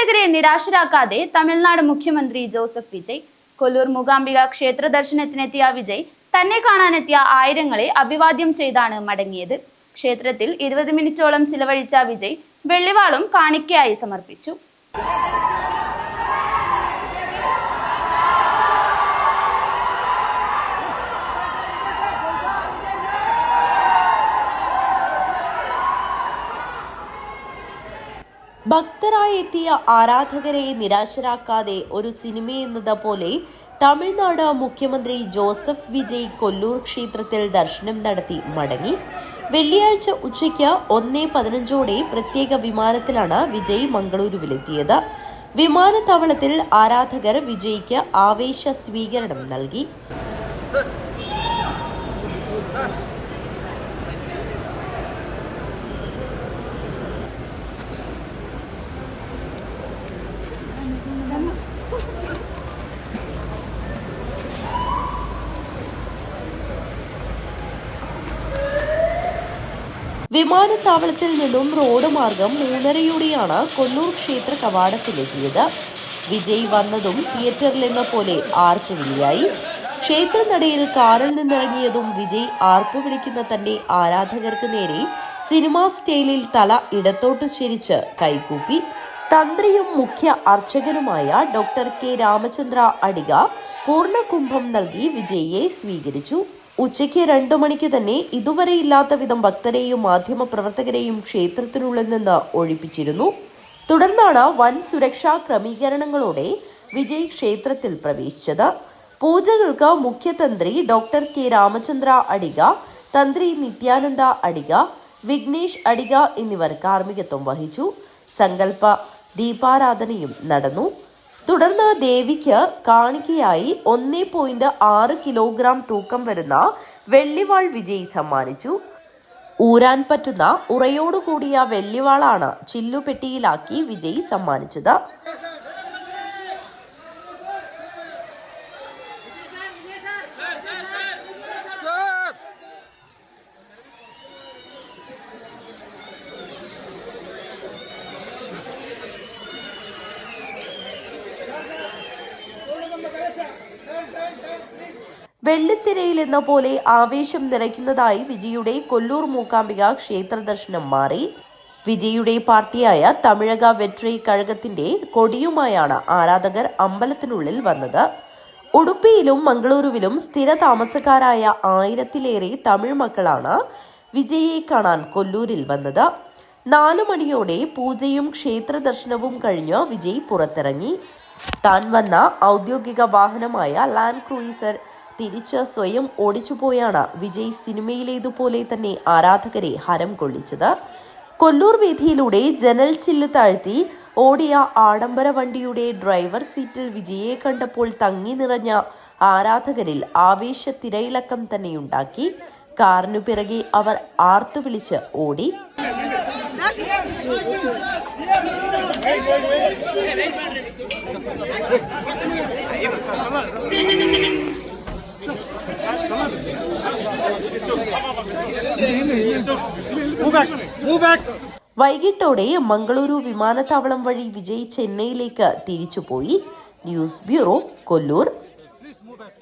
ആരാധകരെ നിരാശരാക്കാതെ തമിഴ്നാട് മുഖ്യമന്ത്രി ജോസഫ് വിജയ്. കൊല്ലൂർ മൂകാംബിക ക്ഷേത്ര ദർശനത്തിനെത്തിയ വിജയ് തന്നെ കാണാനെത്തിയ ആയിരങ്ങളെ അഭിവാദ്യം ചെയ്താണ് മടങ്ങിയത്. ക്ഷേത്രത്തിൽ 20 മിനിറ്റോളം ചിലവഴിച്ച വിജയ് വെള്ളിവാളും കാണിക്കയായി സമർപ്പിച്ചു. ഭക്തരായി എത്തിയ ആരാധകരെ നിരാശരാക്കാതെ ഒരു സിനിമയെന്നത് പോലെ തമിഴ്നാട് മുഖ്യമന്ത്രി ജോസഫ് വിജയ് കൊല്ലൂർ ക്ഷേത്രത്തിൽ ദർശനം നടത്തി മടങ്ങി. വെള്ളിയാഴ്ച ഉച്ചയ്ക്ക് 1:15 പ്രത്യേക വിമാനത്തിലാണ് വിജയ് മംഗളൂരുവിലെത്തിയത്. വിമാനത്താവളത്തിൽ ആരാധകർ വിജയ്ക്ക് ആവേശ സ്വീകരണം നൽകി. വിമാനത്താവളത്തിൽ നിന്നും റോഡ് മാർഗം 3:30 കൊല്ലൂർ ക്ഷേത്ര കവാടത്തിലെത്തിയത്. വിജയ് വന്നതും തിയേറ്ററിലെന്ന പോലെ ആർപ്പുവിളിയായി. ക്ഷേത്രനടയിൽ കാറിൽ നിന്നിറങ്ങിയതും വിജയ് ആർപ്പുവിളിക്കുന്ന തന്റെ ആരാധകർക്ക് നേരെ സിനിമാ സ്റ്റൈലിൽ തല ഇടത്തോട്ട് ചെരിച്ച് കൈകൂപ്പി. തന്ത്രിയും മുഖ്യ അർച്ചകനുമായ ഡോക്ടർ കെ രാമചന്ദ്ര അടിഗ പൂർണ്ണകുംഭം നൽകി വിജയിയെ സ്വീകരിച്ചു. ഉച്ചയ്ക്ക് 2 മണിക്ക് തന്നെ ഇതുവരെയില്ലാത്ത വിധം ഭക്തരെയും മാധ്യമപ്രവർത്തകരെയും ക്ഷേത്രത്തിനുള്ളിൽ നിന്ന് ഒഴിപ്പിച്ചിരുന്നു. തുടർന്നാണ് വൻ സുരക്ഷാ ക്രമീകരണങ്ങളോടെ വിജയ് ക്ഷേത്രത്തിൽ പ്രവേശിച്ചത്. പൂജകൾക്ക് മുഖ്യതന്ത്രി ഡോക്ടർ കെ രാമചന്ദ്ര അടിഗ, തന്ത്രി നിത്യാനന്ദ അടിഗ, വിഘ്നേഷ് അടിഗ എന്നിവർ കാർമ്മികത്വം വഹിച്ചു. സങ്കല്പ ദീപാരാധനയും നടന്നു. തുടർന്ന് ദേവിക്ക് കാണിക്കയായി 1.6 കിലോഗ്രാം തൂക്കം വരുന്ന വെള്ളിവാൾ വിജയ് സമ്മാനിച്ചു. ഊരാൻ പറ്റുന്ന ഉറയോടുകൂടിയ വെള്ളിവാളാണ് ചില്ലുപെട്ടിയിലാക്കി വിജയ് സമ്മാനിച്ചത്. വെള്ളിത്തിരയിലെന്ന പോലെ ആവേശം നിറയ്ക്കുന്നതായി വിജയുടെ കൊല്ലൂർ മൂകാംബിക ക്ഷേത്ര ദർശനം മാറി. വിജയുടെ പാർട്ടിയായ തമിഴക വെട്രി കഴകത്തിന്റെ കൊടിയുമായാണ് ആരാധകർ അമ്പലത്തിനുള്ളിൽ വന്നത്. ഉടുപ്പിയിലും മംഗളൂരുവിലും സ്ഥിര താമസക്കാരായ 1000-ലേറെ തമിഴ് മക്കളാണ് വിജയെ കാണാൻ കൊല്ലൂരിൽ വന്നത്. 4 മണിയോടെ പൂജയും ക്ഷേത്ര ദർശനവും കഴിഞ്ഞ് വിജയ് പുറത്തിറങ്ങി. താൻ വന്ന ഔദ്യോഗിക വാഹനമായ ലാൻഡ് ക്രൂയിസർ തിരിച്ച് സ്വയം ഓടിച്ചുപോയാണ് വിജയ് സിനിമയിലേതുപോലെ തന്നെ ആരാധകരെ ഹരം കൊള്ളിച്ചത്. കൊല്ലൂർ വീഥിയിലൂടെ ജനൽ ചില്ല് താഴ്ത്തി ഓടിയ ആഡംബര വണ്ടിയുടെ ഡ്രൈവർ സീറ്റിൽ വിജയെ കണ്ടപ്പോൾ തങ്ങി നിറഞ്ഞ ആരാധകരിൽ ആവേശ തിരയിളക്കം തന്നെയുണ്ടാക്കി. കാറിനു പിറകെ അവർ ആർത്തുവിളിച്ച് ഓടി. വൈകിട്ടോടെ മംഗളൂരു വിമാനത്താവളം വഴി വിജയ് ചെന്നൈയിലേക്ക് തിരിച്ചുപോയി. News bureau, Kollur.